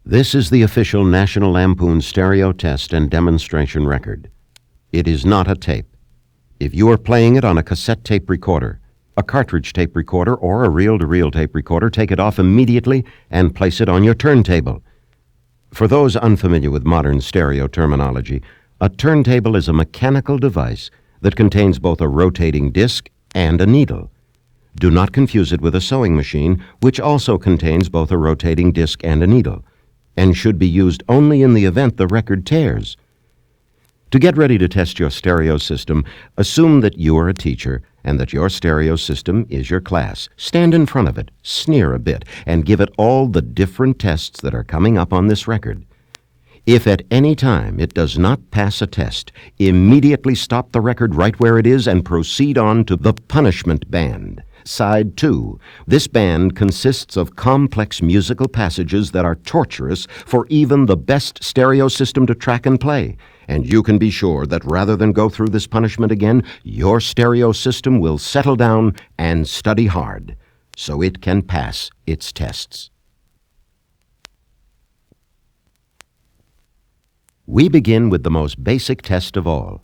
This is the official National Lampoon stereo test and demonstration record. It is not a tape. If you are playing it on a cassette tape recorder, a cartridge tape recorder, or a reel-to-reel tape recorder, take it off immediately and place it on your turntable. For those unfamiliar with modern stereo terminology, a turntable is a mechanical device that contains both a rotating disc and a needle. Do not confuse it with a sewing machine, which also contains both a rotating disc and a needle, and should be used only in the event the record tears. To get ready to test your stereo system, assume that you are a teacher and that your stereo system is your class. Stand in front of it, sneer a bit, and give it all the different tests that are coming up on this record. If at any time it does not pass a test, immediately stop the record right where it is and proceed on to the punishment band. Side 2. This band consists of complex musical passages that are torturous for even the best stereo system to track and play. And you can be sure that rather than go through this punishment again, your stereo system will settle down and study hard, so it can pass its tests. We begin with the most basic test of all.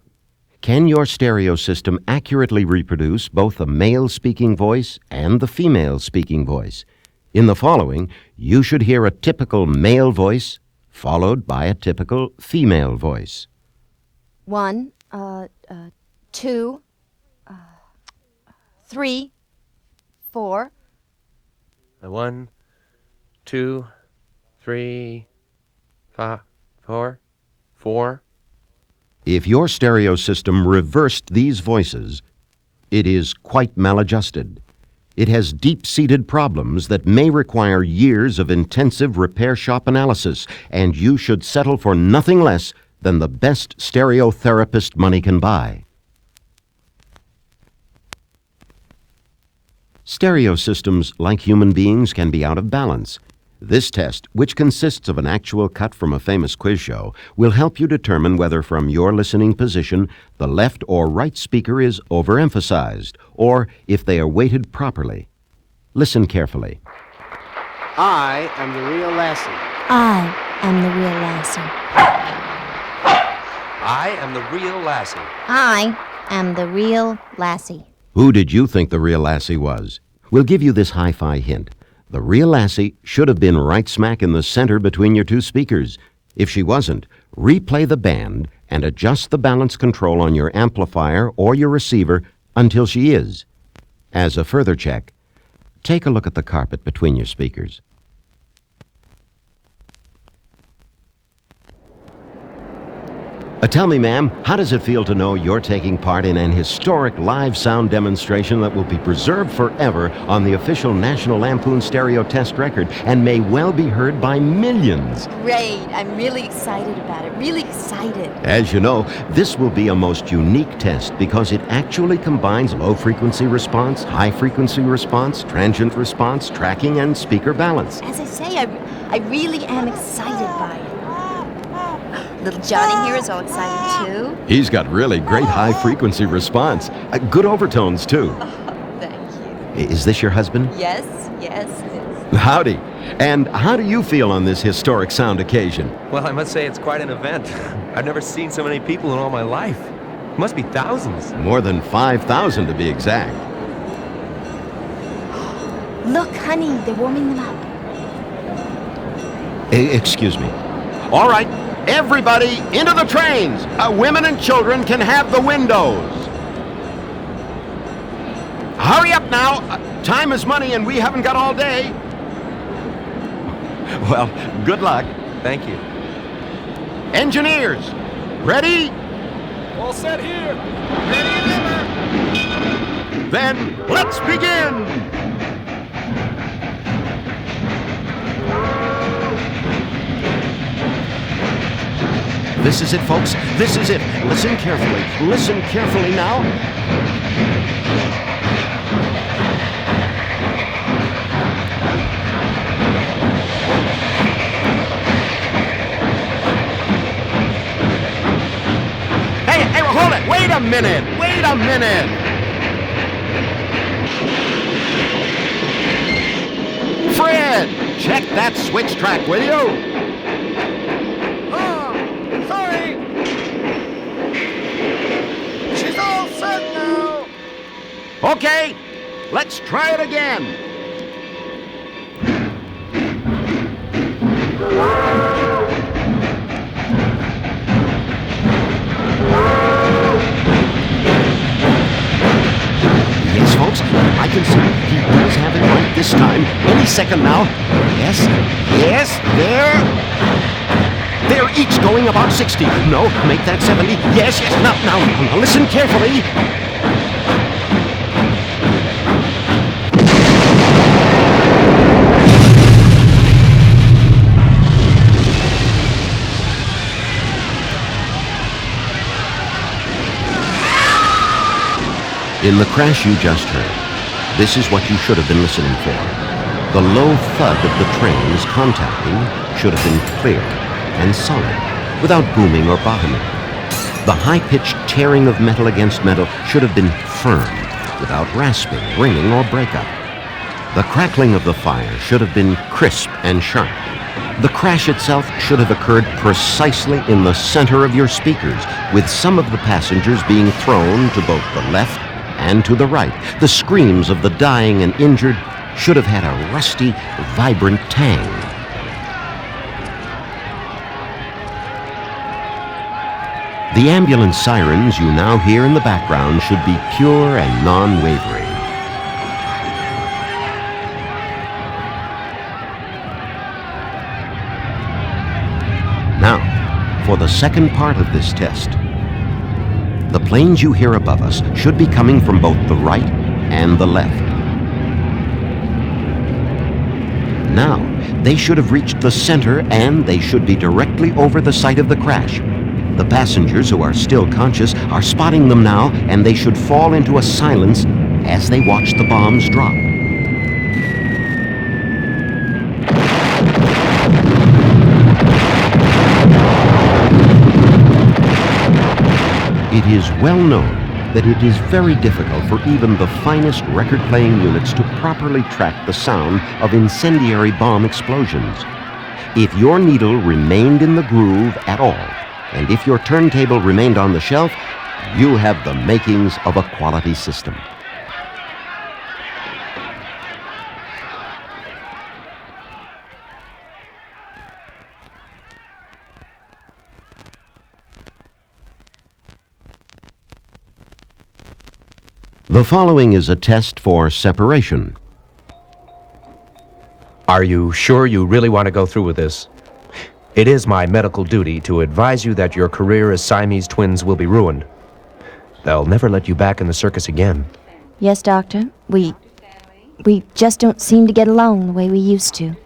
Can your stereo system accurately reproduce both the male speaking voice and the female speaking voice? In the following, you should hear a typical male voice followed by a typical female voice. 1, 2, 3, 4. 1, 2, 3, 5, 4. If your stereo system reversed these voices, it is quite maladjusted. It has deep-seated problems that may require years of intensive repair shop analysis, and you should settle for nothing less than the best stereo therapist money can buy. Stereo systems, like human beings, can be out of balance. This test, which consists of an actual cut from a famous quiz show, will help you determine whether from your listening position the left or right speaker is overemphasized, or if they are weighted properly. Listen carefully. I am the real Lassie. I am the real Lassie. I am the real Lassie. I am the real Lassie. Who did you think the real Lassie was? We'll give you this hi-fi hint. The real Lassie should have been right smack in the center between your two speakers. If she wasn't, replay the band and adjust the balance control on your amplifier or your receiver until she is. As a further check, take a look at the carpet between your speakers. Tell me, ma'am, how does it feel to know you're taking part in an historic live sound demonstration that will be preserved forever on the official National Lampoon stereo test record and may well be heard by millions? Great. I'm really excited about it. Really excited. As you know, this will be a most unique test because it actually combines low-frequency response, high-frequency response, transient response, tracking, and speaker balance. As I say, I really am excited by it. Little Johnny here is all excited, too. He's got really great high-frequency response. Good overtones, too. Oh, thank you. Is this your husband? Yes, it is. Howdy. And how do you feel on this historic sound occasion? Well, I must say it's quite an event. I've never seen so many people in all my life. Must be thousands. More than 5,000 to be exact. Look, honey, they're warming them up. Excuse me. All right, everybody into the trains. Women and children can have the windows. Hurry up now. Time is money and we haven't got all day. Well, good luck. Thank you. Engineers, ready? All set here. Then let's begin. This is it, folks. This is it. Listen carefully. Listen carefully now. Hey, hold it. Wait a minute. Fred, check that switch track, will you? Okay, let's try it again. Yes, folks, I can see he does have it right this time. Any second now. Yes, there. They're each going about 60. No, make that 70. Yes. Now, listen carefully. In the crash you just heard, this is what you should have been listening for. The low thud of the trains contacting should have been clear and solid, without booming or bottoming. The high-pitched tearing of metal against metal should have been firm, without rasping, ringing, or breakup. The crackling of the fire should have been crisp and sharp. The crash itself should have occurred precisely in the center of your speakers, with some of the passengers being thrown to both the left and to the right. The screams of the dying and injured should have had a rusty, vibrant tang. The ambulance sirens you now hear in the background should be pure and non-wavering. Now, for the second part of this test. The planes you hear above us should be coming from both the right and the left. Now, they should have reached the center and they should be directly over the site of the crash. The passengers who are still conscious are spotting them now, and they should fall into a silence as they watch the bombs drop. It is well known that it is very difficult for even the finest record-playing units to properly track the sound of incendiary bomb explosions. If your needle remained in the groove at all, and if your turntable remained on the shelf, you have the makings of a quality system. The following is a test for separation. Are you sure you really want to go through with this? It is my medical duty to advise you that your career as Siamese twins will be ruined. They'll never let you back in the circus again. Yes, Doctor. We just don't seem to get along the way we used to.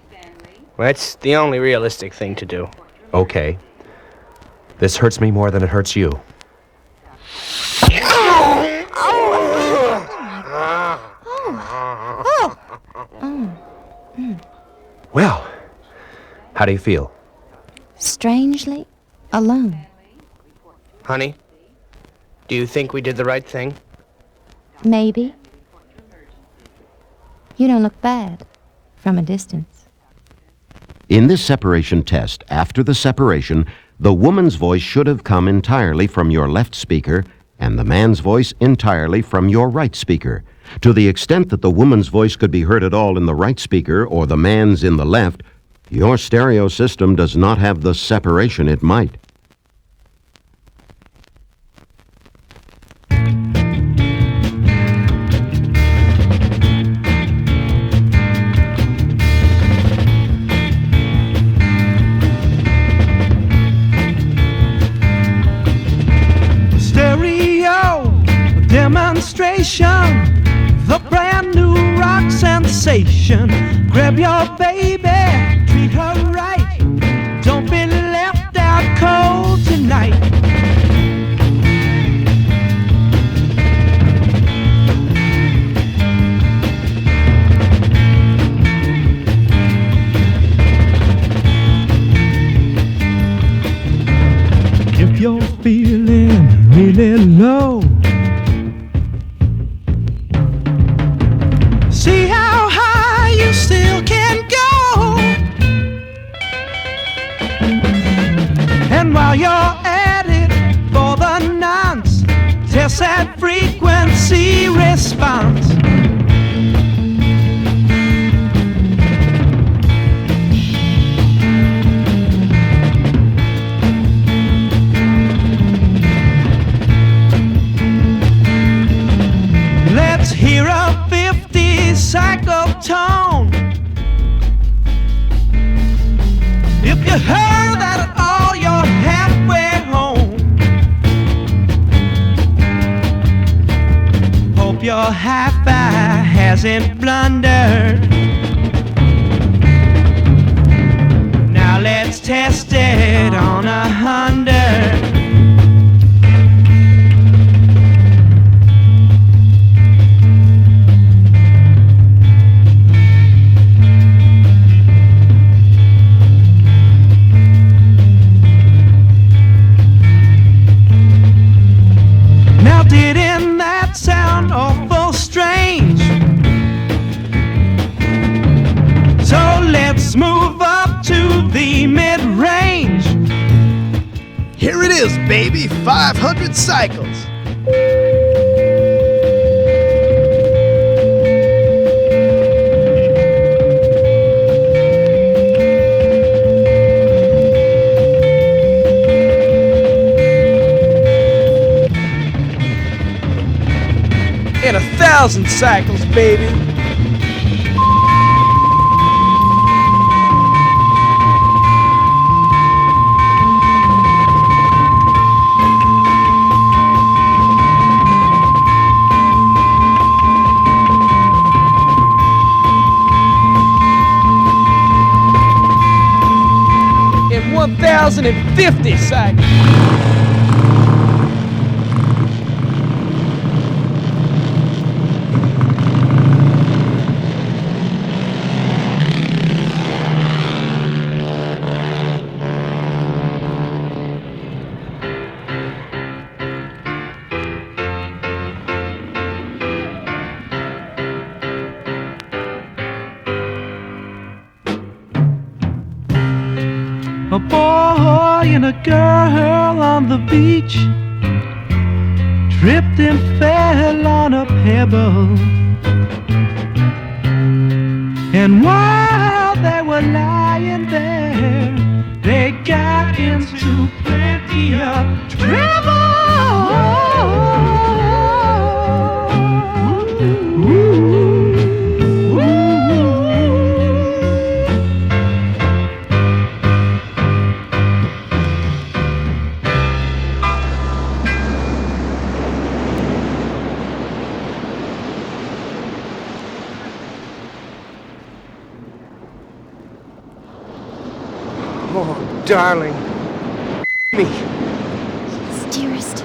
Well, that's the only realistic thing to do. Okay. This hurts me more than it hurts you. Well, how do you feel? Strangely alone. Honey, do you think we did the right thing? Maybe. You don't look bad from a distance. In this separation test, after the separation, the woman's voice should have come entirely from your left speaker and the man's voice entirely from your right speaker. To the extent that the woman's voice could be heard at all in the right speaker or the man's in the left, your stereo system does not have the separation it might. Stereo demonstration, the brand new rock sensation. Grab your baby, treat her right. Don't be left out cold tonight. If you're feeling really low, see how high you still can go. And while you're at it, for the nonce, test that frequency. emergency response. Let's hear a 50 cycle tone. If you heard that at all, you're halfway home. Hope your hi-fi hasn't blundered. Now let's test it on 100. Now didn't that sound awful strange? So let's move up to the mid-range. Here it is, baby, 500 cycles. And 1,000 cycles, baby. And 1,050 cycles. A boy and a girl on the beach tripped and fell on a pebble. And while they were lying there, they got into plenty of trouble. Oh, darling. Me. Dearest,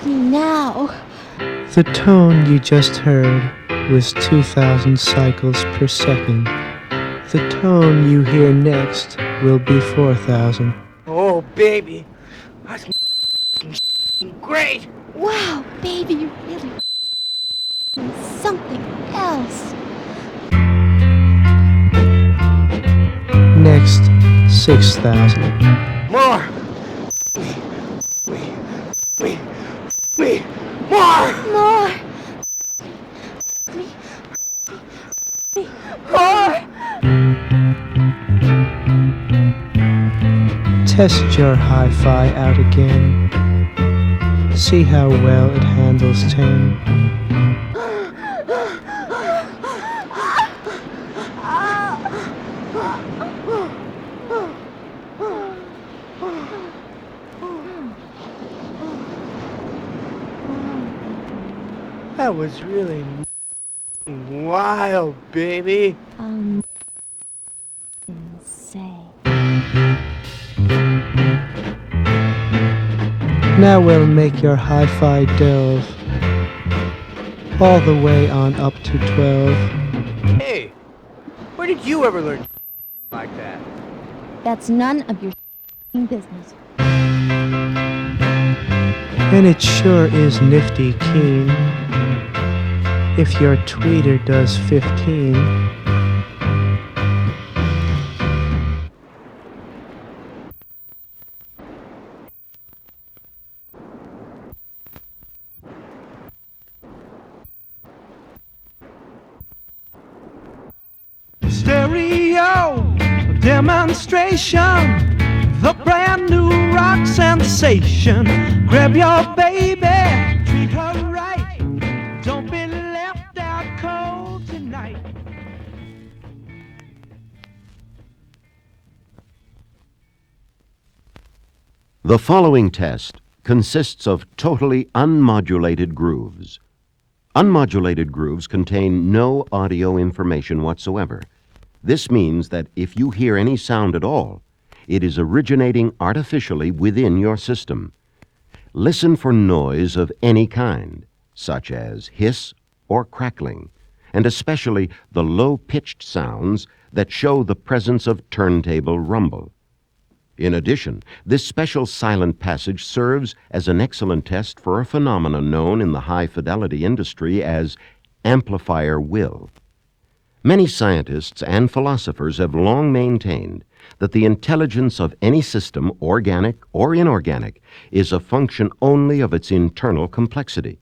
me now. The tone you just heard was 2,000 cycles per second. The tone you hear next will be 4,000. Oh, baby. That's great. Wow, baby, you really something else. Next, 6,000. More. More. More. More. Test your hi-fi out again. See how well it handles 10. That was really wild, baby. Say. Now we'll make your hi-fi delve all the way on up to 12. Hey, where did you ever learn like that? That's none of your business. And it sure is nifty keen. If your tweeter does 15. demonstration, the brand new rock sensation. Grab your baby, treat her right. Don't be left out cold tonight. The following test consists of totally unmodulated grooves. Unmodulated grooves contain no audio information whatsoever. This means that if you hear any sound at all, it is originating artificially within your system. Listen for noise of any kind, such as hiss or crackling, and especially the low-pitched sounds that show the presence of turntable rumble. In addition, this special silent passage serves as an excellent test for a phenomenon known in the high-fidelity industry as amplifier will. Many scientists and philosophers have long maintained that the intelligence of any system, organic or inorganic, is a function only of its internal complexity.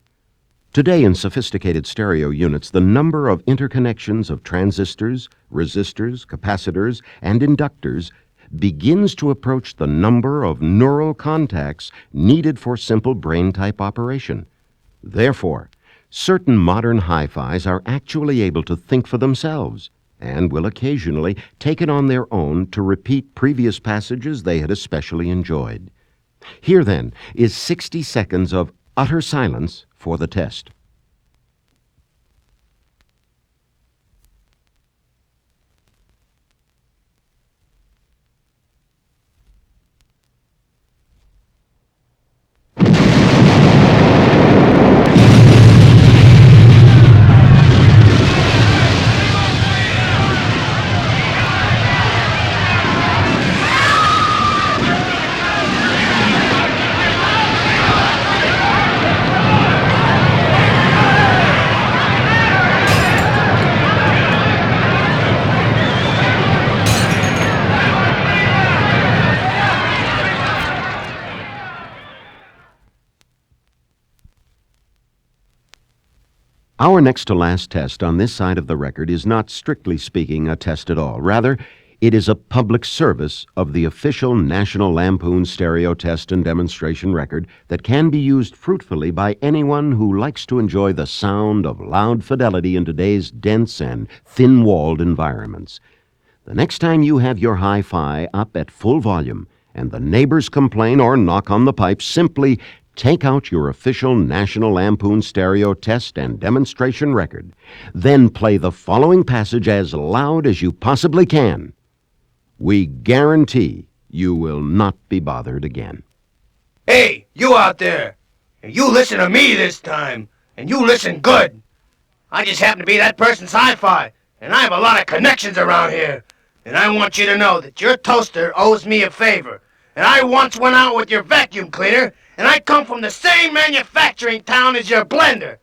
Today, in sophisticated stereo units, the number of interconnections of transistors, resistors, capacitors, and inductors begins to approach the number of neural contacts needed for simple brain-type operation. Therefore, certain modern hi-fis are actually able to think for themselves and will occasionally take it on their own to repeat previous passages they had especially enjoyed. Here, then, is 60 seconds of utter silence for the test. Our next to last test on this side of the record is not strictly speaking a test at all. Rather, it is a public service of the official National Lampoon stereo test and demonstration record that can be used fruitfully by anyone who likes to enjoy the sound of loud fidelity in today's dense and thin-walled environments. The next time you have your hi-fi up at full volume and the neighbors complain or knock on the pipes, simply take out your official National Lampoon stereo test and demonstration record. Then play the following passage as loud as you possibly can. We guarantee you will not be bothered again. Hey, you out there! You listen to me this time, and you listen good. I just happen to be that person's hi-fi, and I have a lot of connections around here. And I want you to know that your toaster owes me a favor. And I once went out with your vacuum cleaner, and I come from the same manufacturing town as your blender.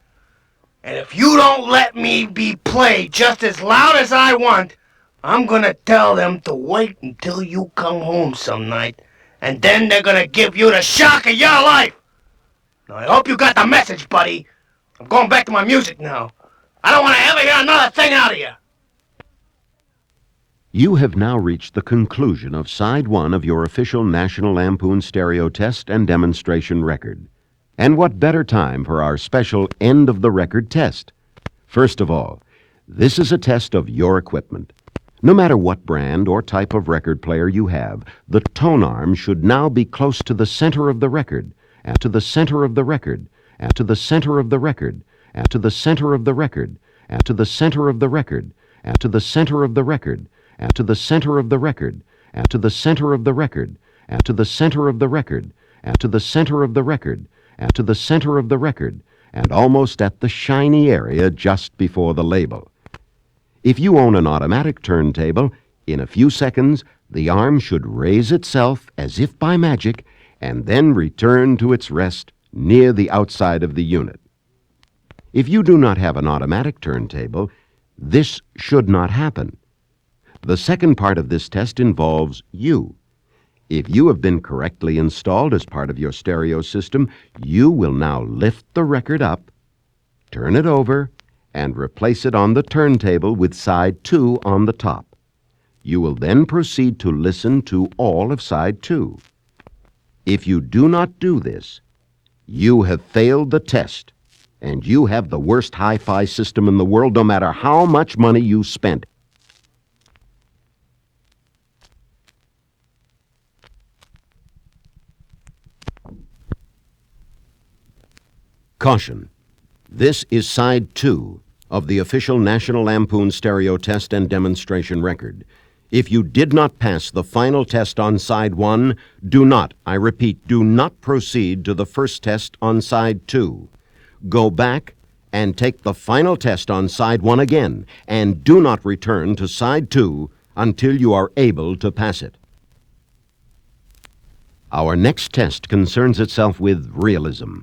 And if you don't let me be played just as loud as I want, I'm gonna tell them to wait until you come home some night, and then they're gonna give you the shock of your life. Now, I hope you got the message, buddy. I'm going back to my music now. I don't want to ever hear another thing out of you. You have now reached the conclusion of Side 1 of your official National Lampoon stereo test and demonstration record. And what better time for our special end-of-the-record test? First of all, this is a test of your equipment. No matter what brand or type of record player you have, the tone arm should now be close to the center of the record, and to the center of the record, and to the center of the record, and to the center of the record, and to the center of the record, and to the center of the record, and to the center of the record, and to the center of the record, and to the center of the record, and to the center of the record, and to the center of the record, and almost at the shiny area just before the label. If you own an automatic turntable, in a few seconds, the arm should raise itself as if by magic, and then return to its rest near the outside of the unit. If you do not have an automatic turntable, this should not happen. The second part of this test involves you. If you have been correctly installed as part of your stereo system, you will now lift the record up, turn it over, and replace it on the turntable with side 2 on the top. You will then proceed to listen to all of side 2. If you do not do this, you have failed the test, and you have the worst hi-fi system in the world, no matter how much money you spent. Caution. This is side 2 of the official National Lampoon stereo test and demonstration record. If you did not pass the final test on side 1, do not, I repeat, do not proceed to the first test on side 2. Go back and take the final test on side 1 again, and do not return to side 2 until you are able to pass it. Our next test concerns itself with realism.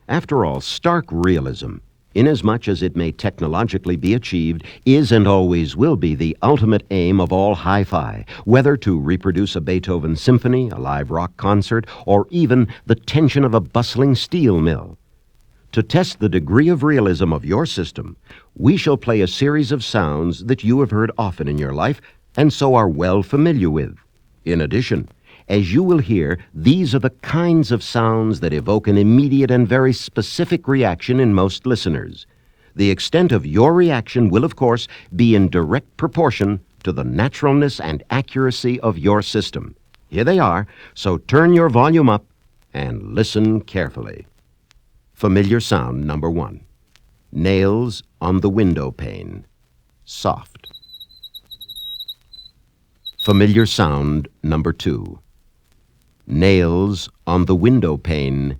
After all, stark realism, inasmuch as it may technologically be achieved, is and always will be the ultimate aim of all hi-fi, whether to reproduce a Beethoven symphony, a live rock concert, or even the tension of a bustling steel mill. To test the degree of realism of your system, we shall play a series of sounds that you have heard often in your life and so are well familiar with. In addition, as you will hear, these are the kinds of sounds that evoke an immediate and very specific reaction in most listeners. The extent of your reaction will, of course, be in direct proportion to the naturalness and accuracy of your system. Here they are, so turn your volume up and listen carefully. Familiar sound number 1. Nails on the window pane. Soft. Familiar sound number 2. Nails on the window pane.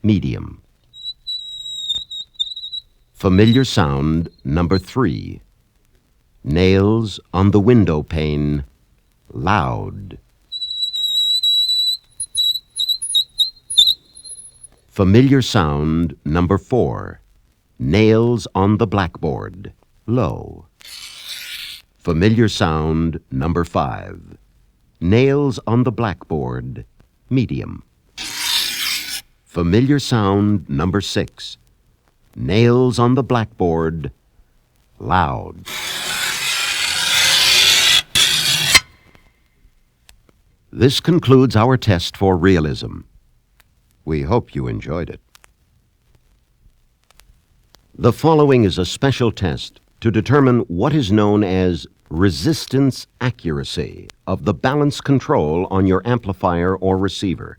Medium. Familiar sound number 3. Nails on the window pane. Loud. Familiar sound number 4. Nails on the blackboard. Low. Familiar sound number 5. Nails on the blackboard. Medium. Familiar sound number 6. Nails on the blackboard. Loud. This concludes our test for realism. We hope you enjoyed it. The following is a special test to determine what is known as resistance accuracy of the balance control on your amplifier or receiver.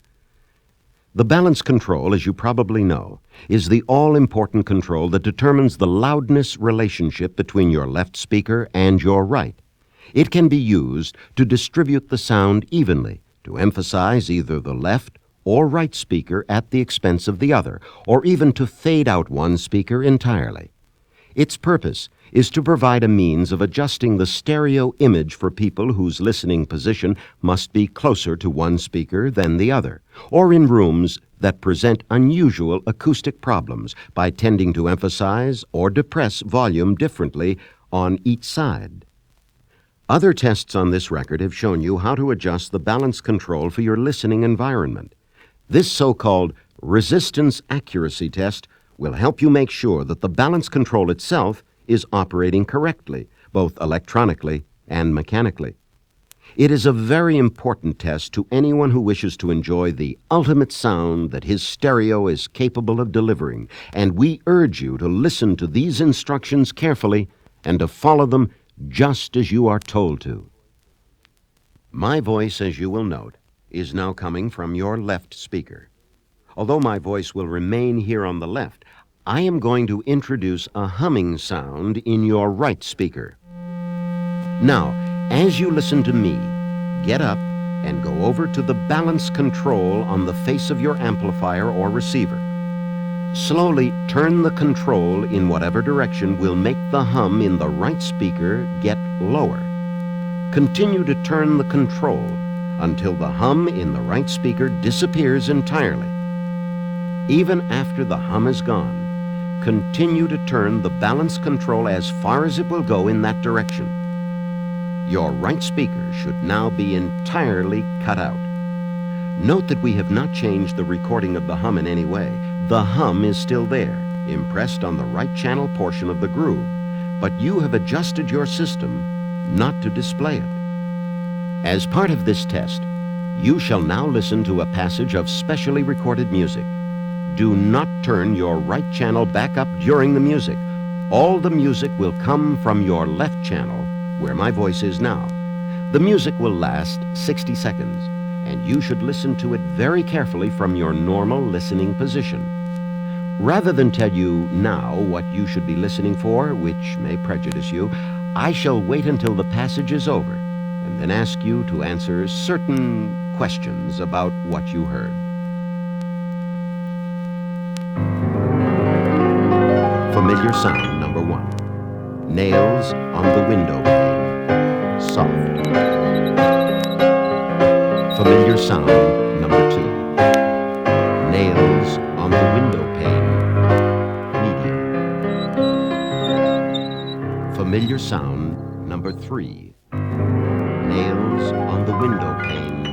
The balance control, as you probably know, is the all-important control that determines the loudness relationship between your left speaker and your right. It can be used to distribute the sound evenly, to emphasize either the left or right speaker at the expense of the other, or even to fade out one speaker entirely. Its purpose is to provide a means of adjusting the stereo image for people whose listening position must be closer to one speaker than the other, or in rooms that present unusual acoustic problems by tending to emphasize or depress volume differently on each side. Other tests on this record have shown you how to adjust the balance control for your listening environment. This so-called resistance accuracy test will help you make sure that the balance control itself is operating correctly, both electronically and mechanically. It is a very important test to anyone who wishes to enjoy the ultimate sound that his stereo is capable of delivering, and we urge you to listen to these instructions carefully and to follow them just as you are told to. My voice, as you will note, is now coming from your left speaker. Although my voice will remain here on the left, I am going to introduce a humming sound in your right speaker. Now, as you listen to me, get up and go over to the balance control on the face of your amplifier or receiver. Slowly turn the control in whatever direction will make the hum in the right speaker get lower. Continue to turn the control until the hum in the right speaker disappears entirely. Even after the hum is gone, continue to turn the balance control as far as it will go in that direction. Your right speaker should now be entirely cut out. Note that we have not changed the recording of the hum in any way. The hum is still there, impressed on the right channel portion of the groove, but you have adjusted your system not to display it. As part of this test, you shall now listen to a passage of specially recorded music. Do not turn your right channel back up during the music. All the music will come from your left channel, where my voice is now. The music will last 60 seconds, and you should listen to it very carefully from your normal listening position. Rather than tell you now what you should be listening for, which may prejudice you, I shall wait until the passage is over, and then ask you to answer certain questions about what you heard. Familiar sound number 1. Nails on the window pane. Soft. Familiar sound number 2. Nails on the window pane. Medium. Familiar sound number 3. Nails on the window pane.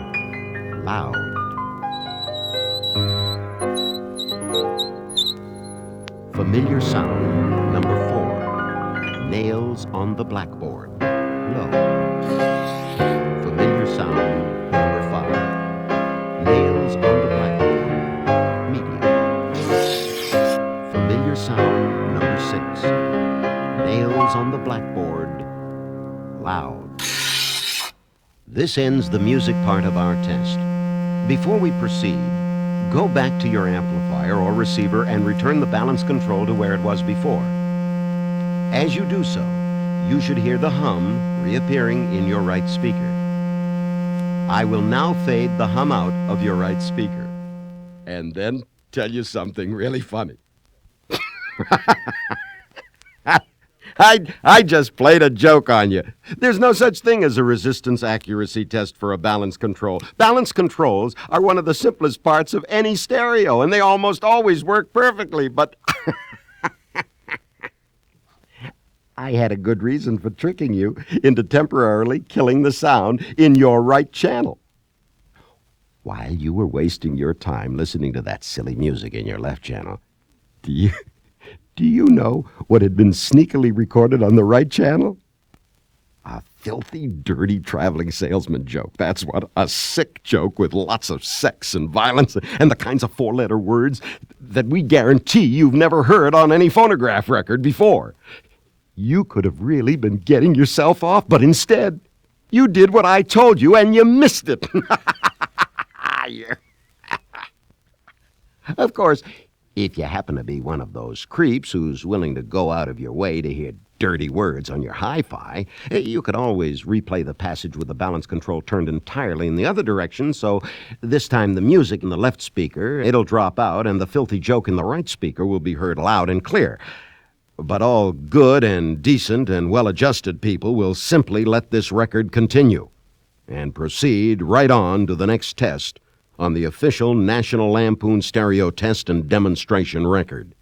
Loud. Familiar sound number 4. Nails on the blackboard. Low. Familiar sound number 5. Nails on the blackboard. Medium. Familiar sound number 6. Nails on the blackboard. Loud. This ends the music part of our test. Before we proceed, go back to your amplifier or receiver and return the balance control to where it was before. As you do so, you should hear the hum reappearing in your right speaker. I will now fade the hum out of your right speaker, and then tell you something really funny. I just played a joke on you. There's no such thing as a resistance accuracy test for a balance control. Balance controls are one of the simplest parts of any stereo, and they almost always work perfectly, but I had a good reason for tricking you into temporarily killing the sound in your right channel. While you were wasting your time listening to that silly music in your left channel, do you know what had been sneakily recorded on the right channel? A filthy, dirty traveling salesman joke. That's what. A sick joke with lots of sex and violence and the kinds of four-letter words that we guarantee you've never heard on any phonograph record before. You could have really been getting yourself off, but instead, you did what I told you and you missed it. Of course, if you happen to be one of those creeps who's willing to go out of your way to hear dirty words on your hi-fi, you could always replay the passage with the balance control turned entirely in the other direction, so this time the music in the left speaker, it'll drop out, and the filthy joke in the right speaker will be heard loud and clear. But all good and decent and well-adjusted people will simply let this record continue and proceed right on to the next test on the official National Lampoon stereo test and demonstration record.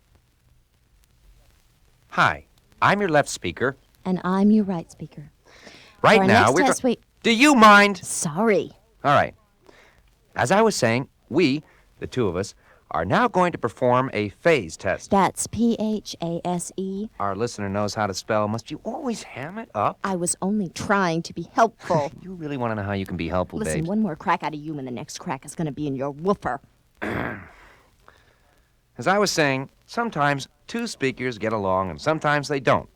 Hi, I'm your left speaker. And I'm your right speaker. Right For our now, next test, Do you mind? Sorry. All right. As I was saying, we, the two of us, are now going to perform a phase test. That's P-H-A-S-E. Our listener knows how to spell. Must you always ham it up? I was only trying to be helpful. You really want to know how you can be helpful, Listen, babe? one more crack out of you and the next crack is going to be in your woofer. As I was saying, sometimes two speakers get along and sometimes they don't.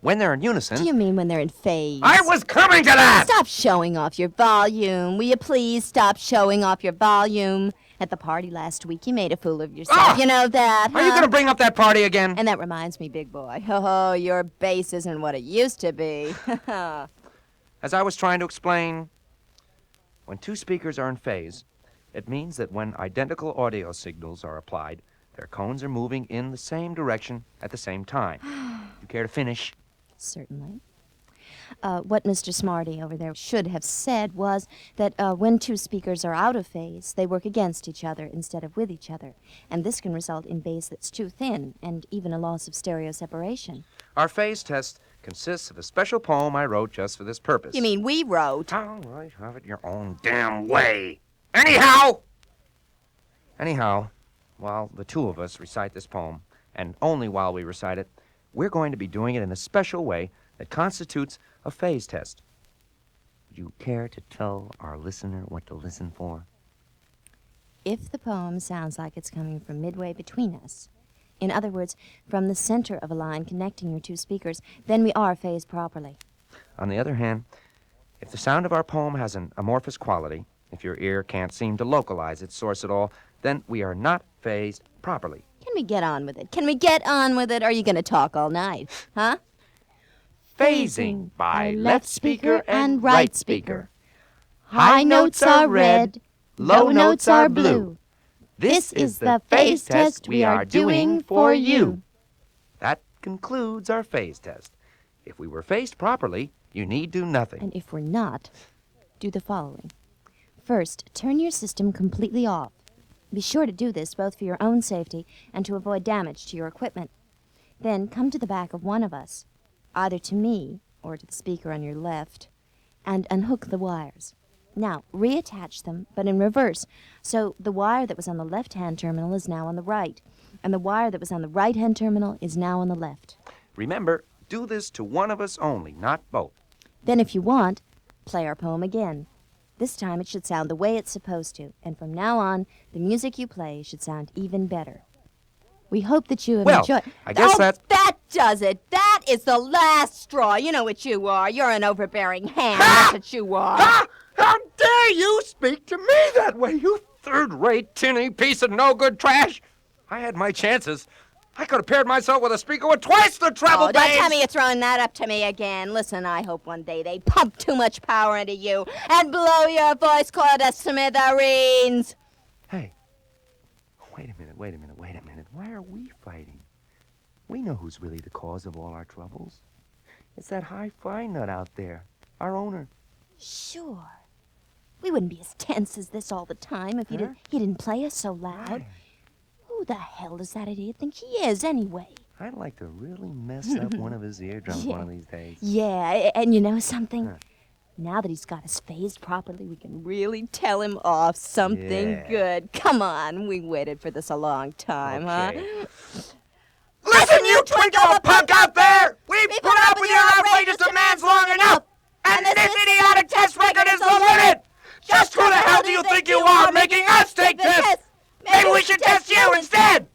When they're in unison... Do you mean when they're in phase? I was coming to that! Stop showing off your volume. Will you please stop showing off your volume? At the party last week, you made a fool of yourself. Ah! You know that, huh? Are you going to bring up that party again? And that reminds me, big boy. Oh, your bass isn't what it used to be. As I was trying to explain, when two speakers are in phase, it means that when identical audio signals are applied, their cones are moving in the same direction at the same time. You care to finish? Certainly. What Mr. Smarty over there should have said was that when two speakers are out of phase, they work against each other instead of with each other. And this can result in bass that's too thin and even a loss of stereo separation. Our phase test consists of a special poem I wrote just for this purpose. You mean we wrote? All right, have it your own damn way. Anyhow, while the two of us recite this poem, and only while we recite it, we're going to be doing it in a special way that constitutes a phase test. Would you care to tell our listener what to listen for? If the poem sounds like it's coming from midway between us, in other words, from the center of a line connecting your two speakers, then we are phased properly. On the other hand, if the sound of our poem has an amorphous quality, if your ear can't seem to localize its source at all, then we are not phased properly. Can we get on with it? Can we get on with it? Or are you going to talk all night? Huh? Phasing by left speaker and right speaker. High notes are red, low notes are blue. This is the phase test we are doing for you. That concludes our phase test. If we were phased properly, you need do nothing. And if we're not, do the following. First, turn your system completely off. Be sure to do this both for your own safety and to avoid damage to your equipment. Then come to the back of one of us, either to me or to the speaker on your left, and unhook the wires. Now, reattach them, but in reverse, so the wire that was on the left-hand terminal is now on the right, and the wire that was on the right-hand terminal is now on the left. Remember, do this to one of us only, not both. Then, if you want, play our poem again. This time it should sound the way it's supposed to, and from now on, the music you play should sound even better. We hope that you have enjoyed... I guess that does it. That is the last straw. You know what you are. You're an overbearing ham. That's what you are. Ha! How dare you speak to me that way, you third-rate, tinny piece of no-good trash? I had my chances. I could have paired myself with a speaker with twice the treble bass. Don't tell me you're throwing that up to me again. Listen, I hope one day they pump too much power into you and blow your voice cord to smithereens. Hey, wait a minute. Why are we fighting? We know who's really the cause of all our troubles. It's that hi-fi nut out there, our owner. Sure. We wouldn't be as tense as this all the time if he didn't play us so loud. Right. Who the hell does that idiot think he is, anyway? I'd like to really mess up one of his eardrums one of these days. Yeah, and you know something? Huh. Now that he's got us phased properly, we can really tell him off something Yeah. good. Come on, we waited for this a long time, Okay. huh? Listen, you twinkle punk out there! We've put up with your outrageous demands long enough! And this idiotic test record is the limit! Just who the hell do you think you are making us take tests? Maybe we should test you instead!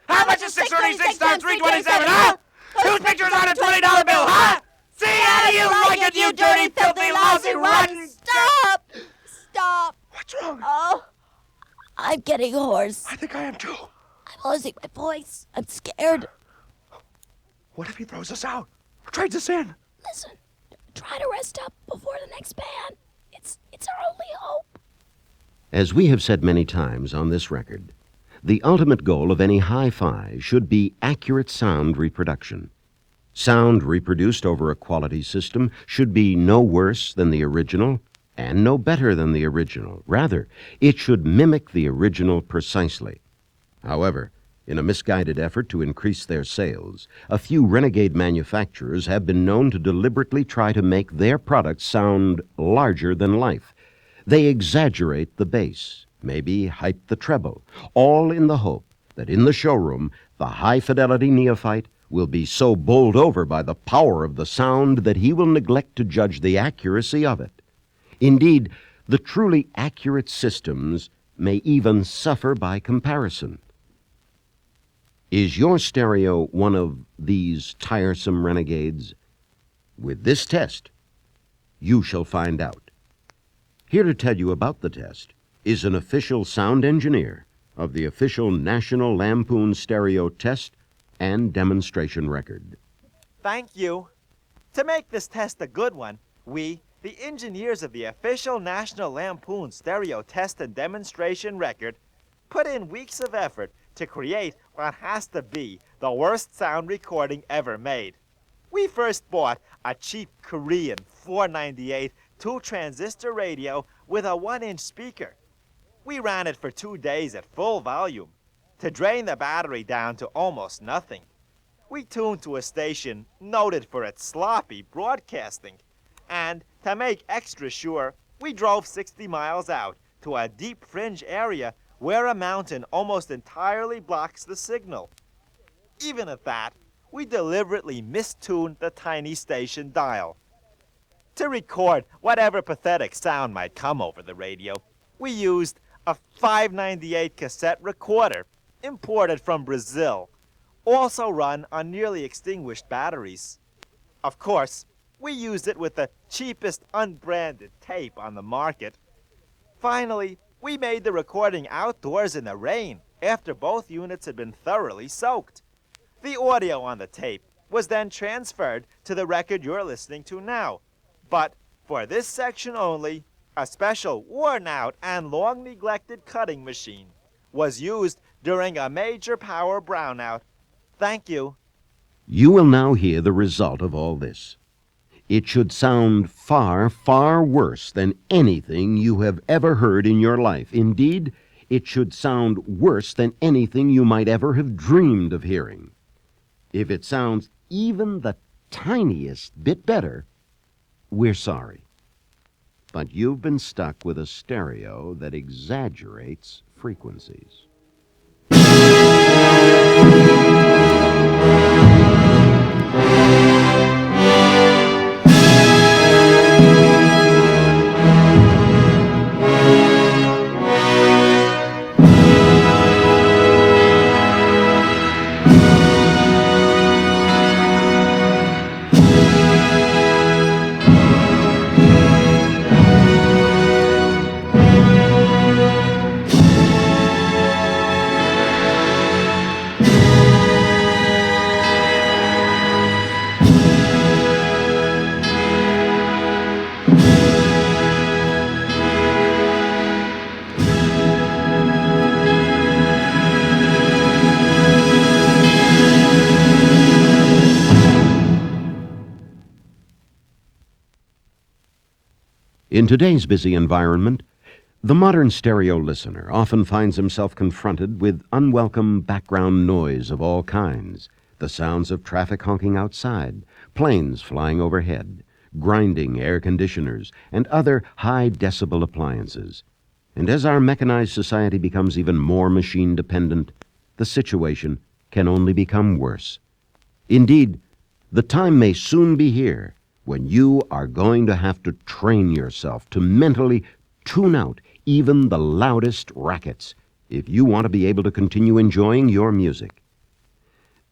How much is 636 times 327, huh? Whose picture's on a $20 bill, huh? See how do you like it, you dirty, filthy, lousy, rotten... Stop! What's wrong? Oh, I'm getting hoarse. I think I am too. I'm losing my voice. I'm scared. What if he throws us out? Or trades us in? Listen, try to rest up before the next band. It's our only hope. As we have said many times on this record, the ultimate goal of any hi-fi should be accurate sound reproduction. Sound reproduced over a quality system should be no worse than the original and no better than the original. Rather, it should mimic the original precisely. However, in a misguided effort to increase their sales, a few renegade manufacturers have been known to deliberately try to make their products sound larger than life. They exaggerate the bass, maybe hype the treble, all in the hope that in the showroom, the high-fidelity neophyte will be so bowled over by the power of the sound that he will neglect to judge the accuracy of it. Indeed, the truly accurate systems may even suffer by comparison. Is your stereo one of these tiresome renegades? With this test, you shall find out. Here to tell you about the test is an official sound engineer of the official National Lampoon stereo test and demonstration record. Thank you. To make this test a good one, we, the engineers of the official National Lampoon stereo test and demonstration record, put in weeks of effort to create what has to be the worst sound recording ever made. We first bought a cheap Korean 498 2-transistor radio with a 1-inch speaker. We ran it for 2 days at full volume. To drain the battery down to almost nothing, we tuned to a station noted for its sloppy broadcasting. And to make extra sure, we drove 60 miles out to a deep fringe area where a mountain almost entirely blocks the signal. Even at that, we deliberately mistuned the tiny station dial. To record whatever pathetic sound might come over the radio, we used a 598 cassette recorder imported from Brazil, also run on nearly extinguished batteries. Of course, we used it with the cheapest unbranded tape on the market. Finally, we made the recording outdoors in the rain after both units had been thoroughly soaked. The audio on the tape was then transferred to the record you're listening to now. But for this section only, a special worn-out and long-neglected cutting machine was used during a major power brownout. Thank you. You will now hear the result of all this. It should sound far, far worse than anything you have ever heard in your life. Indeed, it should sound worse than anything you might ever have dreamed of hearing. If it sounds even the tiniest bit better, we're sorry. But you've been stuck with a stereo that exaggerates frequencies. In today's busy environment, the modern stereo listener often finds himself confronted with unwelcome background noise of all kinds. The sounds of traffic honking outside, planes flying overhead, grinding air conditioners, and other high-decibel appliances. And as our mechanized society becomes even more machine-dependent, the situation can only become worse. Indeed, the time may soon be here when you are going to have to train yourself to mentally tune out even the loudest rackets if you want to be able to continue enjoying your music.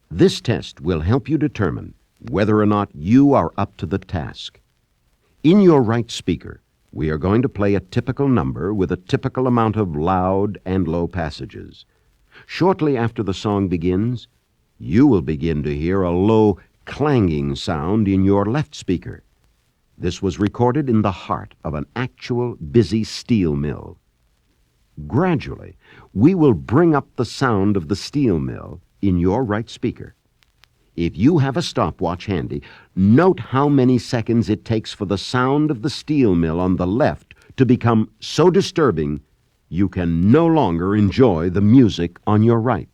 This test will help you determine whether or not you are up to the task. In your right speaker, we are going to play a typical number with a typical amount of loud and low passages. Shortly after the song begins, you will begin to hear a low clanging sound in your left speaker. This was recorded in the heart of an actual busy steel mill. Gradually, we will bring up the sound of the steel mill in your right speaker. If you have a stopwatch handy, note how many seconds it takes for the sound of the steel mill on the left to become so disturbing you can no longer enjoy the music on your right.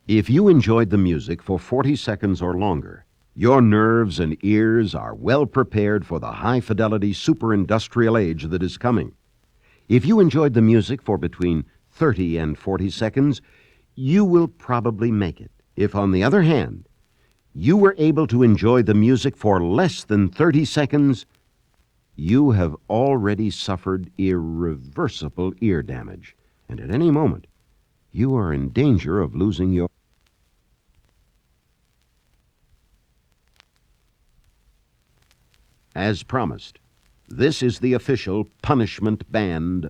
If you enjoyed the music for 40 seconds or longer, your nerves and ears are well prepared for the high-fidelity super-industrial age that is coming. If you enjoyed the music for between 30 and 40 seconds, you will probably make it. If, on the other hand, you were able to enjoy the music for less than 30 seconds, you have already suffered irreversible ear damage, and at any moment, you are in danger of losing your... As promised, this is the official punishment band